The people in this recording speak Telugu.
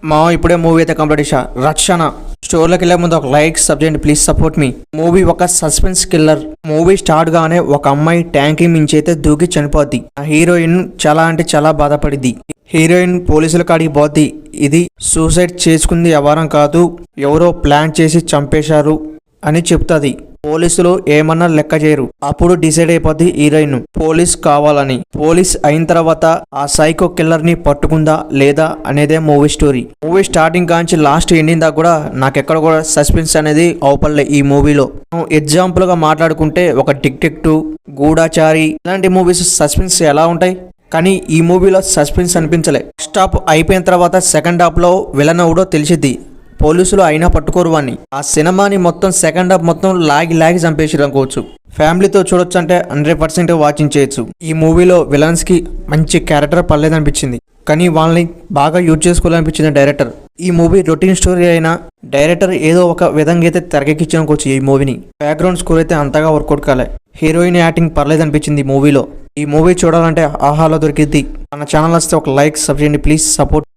మా ఇప్పుడే మూవీ అయితే కంప్లీట్ చేశా. రక్షణ స్టోర్లోకి వెళ్ళే ముందు ఒక like subject please support me. Movie ఒక సస్పెన్స్ కిల్లర్. మూవీ స్టార్ట్ గానే ఒక అమ్మాయి ట్యాంక్ మించి అయితే దూకి చనిపోద్ది. ఆ హీరోయిన్ చాలా అంటే చాలా బాధపడిద్ది. హీరోయిన్ పోలీసుల కాడికి పోద్ది. ఇది సూసైడ్ చేసుకుంది ఎవరం కాదు, ఎవరో ప్లాన్ చేసి చంపేశారు అని చెప్తుంది. పోలీసులు ఏమన్నా లెక్క చేయరు. అప్పుడు డిసైడ్ అయిపోద్ది హీరోయిన్ పోలీస్ కావాలని. పోలీస్ అయిన తర్వాత ఆ సైకో కిల్లర్ ని పట్టుకుందా లేదా అనేదే మూవీ స్టోరీ. మూవీ స్టార్టింగ్ కాంచి లాస్ట్ ఎండింగ్ దాకా కూడా నాకెక్కడ కూడా సస్పెన్స్ అనేది అవపడలే ఈ మూవీలో. ఎగ్జాంపుల్ గా మాట్లాడుకుంటే ఒక డిటెక్టివ్, గూఢాచారి ఇలాంటి మూవీస్ సస్పెన్స్ ఎలా ఉంటాయి, కానీ ఈ మూవీలో సస్పెన్స్ అనిపించలే. ఫస్ట్ హాఫ్ అయిపోయిన తర్వాత సెకండ్ హాఫ్ లో విలన్ ఎవడో తెలిసిద్ది. పోలీసులు అయినా పట్టుకోరు అని. ఆ సినిమాని మొత్తం సెకండ్ హాఫ్ మొత్తం లాగి చంపేసారు అనుకోవచ్చు. ఫ్యామిలీతో చూడొచ్చు అంటే 100% వాచింగ్ చేయొచ్చు. ఈ మూవీలో విలన్స్ కి మంచి క్యారెక్టర్ పర్లేదనిపించింది, కానీ వాళ్ళని బాగా యూజ్ చేసుకోవాలనిపించింది డైరెక్టర్. ఈ మూవీ రొటీన్ స్టోరీ అయినా డైరెక్టర్ ఏదో ఒక విధంగా అయితే తెరకెక్కించనుకోవచ్చు ఈ మూవీని. బ్యాక్గ్రౌండ్ స్కోర్ అయితే అంతగా వర్కౌట్ కాలే. హీరోయిన్ యాక్టింగ్ పర్లేదనిపించింది ఈ మూవీలో. ఈ మూవీ చూడాలంటే ఆహాలో దొరికిద్ది. మన ఛానల్ వస్తే ఒక లైక్ సబ్స్క్రైబ్ ప్లీజ్ సపోర్ట్.